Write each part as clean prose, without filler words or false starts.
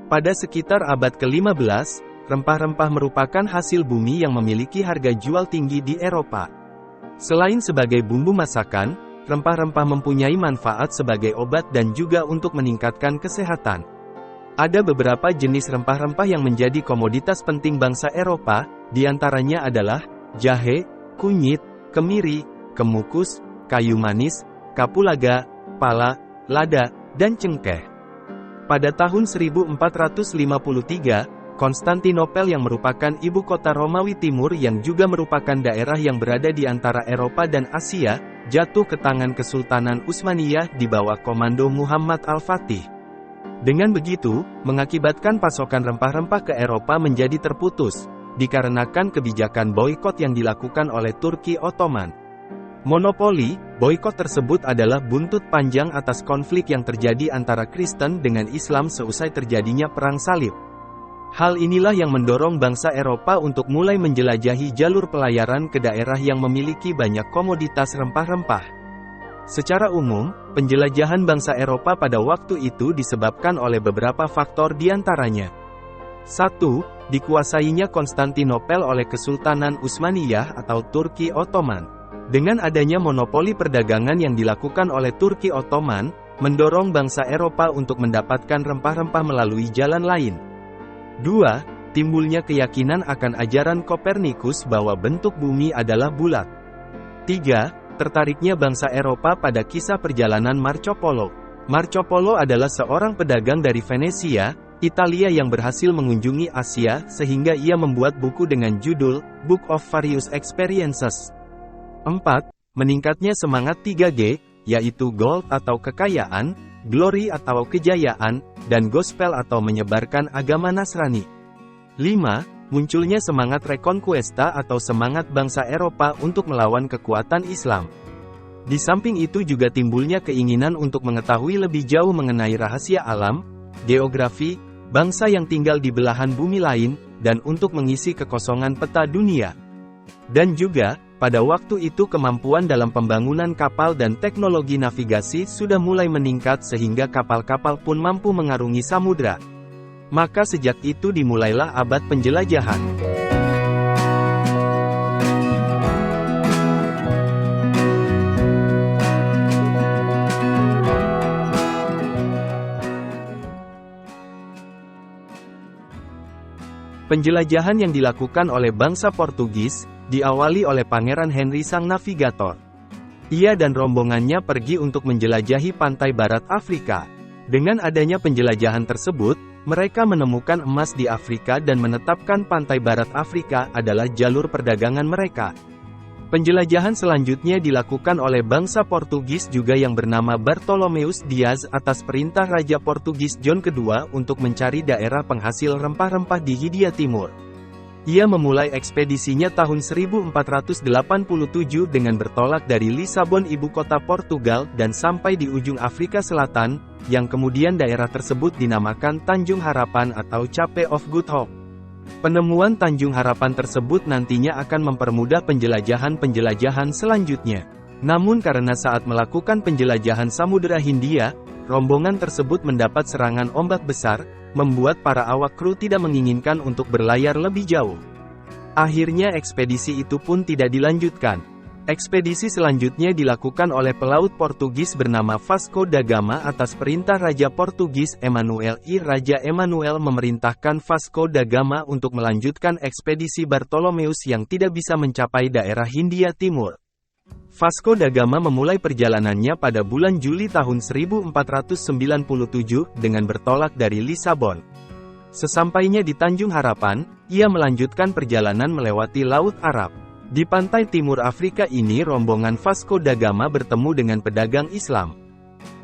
Pada sekitar abad ke-15, rempah-rempah merupakan hasil bumi yang memiliki harga jual tinggi di Eropa. Selain sebagai bumbu masakan, rempah-rempah mempunyai manfaat sebagai obat dan juga untuk meningkatkan kesehatan. Ada beberapa jenis rempah-rempah yang menjadi komoditas penting bangsa Eropa, di antaranya adalah jahe, kunyit, kemiri, kemukus, kayu manis, kapulaga, pala, lada, dan cengkeh. Pada tahun 1453, Konstantinopel yang merupakan ibu kota Romawi Timur yang juga merupakan daerah yang berada di antara Eropa dan Asia, jatuh ke tangan Kesultanan Utsmaniyah di bawah komando Muhammad Al-Fatih. Dengan begitu, mengakibatkan pasokan rempah-rempah ke Eropa menjadi terputus, dikarenakan kebijakan boikot yang dilakukan oleh Turki Ottoman. Monopoli, boikot tersebut adalah buntut panjang atas konflik yang terjadi antara Kristen dengan Islam seusai terjadinya Perang Salib. Hal inilah yang mendorong bangsa Eropa untuk mulai menjelajahi jalur pelayaran ke daerah yang memiliki banyak komoditas rempah-rempah. Secara umum, penjelajahan bangsa Eropa pada waktu itu disebabkan oleh beberapa faktor diantaranya. 1. Dikuasainya Konstantinopel oleh Kesultanan Utsmaniyah atau Turki Ottoman. Dengan adanya monopoli perdagangan yang dilakukan oleh Turki Ottoman, mendorong bangsa Eropa untuk mendapatkan rempah-rempah melalui jalan lain. 2. Timbulnya keyakinan akan ajaran Kopernikus bahwa bentuk bumi adalah bulat. 3. Tertariknya bangsa Eropa pada kisah perjalanan Marco Polo. Marco Polo adalah seorang pedagang dari Venesia, Italia yang berhasil mengunjungi Asia sehingga ia membuat buku dengan judul Book of Various Experiences. 4. Meningkatnya semangat 3G, yaitu gold atau kekayaan, glory atau kejayaan, dan gospel atau menyebarkan agama Nasrani. 5. Munculnya semangat reconquista atau semangat bangsa Eropa untuk melawan kekuatan Islam. Di samping itu juga timbulnya keinginan untuk mengetahui lebih jauh mengenai rahasia alam, geografi, bangsa yang tinggal di belahan bumi lain, dan untuk mengisi kekosongan peta dunia. Dan juga, pada waktu itu kemampuan dalam pembangunan kapal dan teknologi navigasi sudah mulai meningkat sehingga kapal-kapal pun mampu mengarungi samudra. Maka sejak itu dimulailah abad penjelajahan. Penjelajahan yang dilakukan oleh bangsa Portugis, diawali oleh Pangeran Henry sang navigator. Ia dan rombongannya pergi untuk menjelajahi pantai barat Afrika. Dengan adanya penjelajahan tersebut, mereka menemukan emas di Afrika dan menetapkan pantai barat Afrika adalah jalur perdagangan mereka. Penjelajahan selanjutnya dilakukan oleh bangsa Portugis juga yang bernama Bartolomeus Dias atas perintah Raja Portugis John II untuk mencari daerah penghasil rempah-rempah di Hindia Timur. Ia memulai ekspedisinya tahun 1487 dengan bertolak dari Lisabon ibu kota Portugal dan sampai di ujung Afrika Selatan, yang kemudian daerah tersebut dinamakan Tanjung Harapan atau Cape of Good Hope. Penemuan Tanjung Harapan tersebut nantinya akan mempermudah penjelajahan-penjelajahan selanjutnya. Namun karena saat melakukan penjelajahan Samudera Hindia, rombongan tersebut mendapat serangan ombak besar, membuat para awak kru tidak menginginkan untuk berlayar lebih jauh. Akhirnya ekspedisi itu pun tidak dilanjutkan. Ekspedisi selanjutnya dilakukan oleh pelaut Portugis bernama Vasco da Gama atas perintah Raja Portugis Emmanuel I. Raja Emmanuel memerintahkan Vasco da Gama untuk melanjutkan ekspedisi Bartolomeus yang tidak bisa mencapai daerah Hindia Timur. Vasco da Gama memulai perjalanannya pada bulan Juli tahun 1497 dengan bertolak dari Lisabon. Sesampainya di Tanjung Harapan, ia melanjutkan perjalanan melewati Laut Arab. Di pantai timur Afrika ini rombongan Vasco da Gama bertemu dengan pedagang Islam.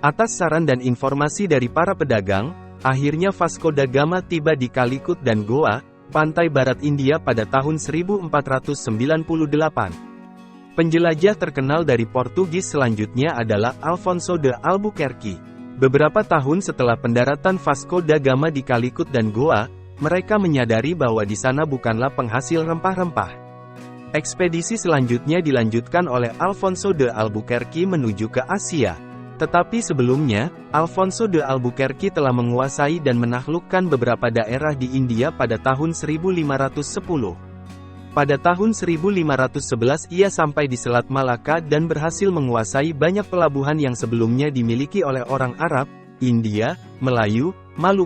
Atas saran dan informasi dari para pedagang, akhirnya Vasco da Gama tiba di Calicut dan Goa, pantai barat India pada tahun 1498. Penjelajah terkenal dari Portugis selanjutnya adalah Alfonso de Albuquerque. Beberapa tahun setelah pendaratan Vasco da Gama di Calicut dan Goa, mereka menyadari bahwa di sana bukanlah penghasil rempah-rempah. Ekspedisi selanjutnya dilanjutkan oleh Alfonso de Albuquerque menuju ke Asia. Tetapi sebelumnya, Alfonso de Albuquerque telah menguasai dan menaklukkan beberapa daerah di India pada tahun 1510. Pada tahun 1511 ia sampai di Selat Malaka dan berhasil menguasai banyak pelabuhan yang sebelumnya dimiliki oleh orang Arab, India, Melayu, Maluku,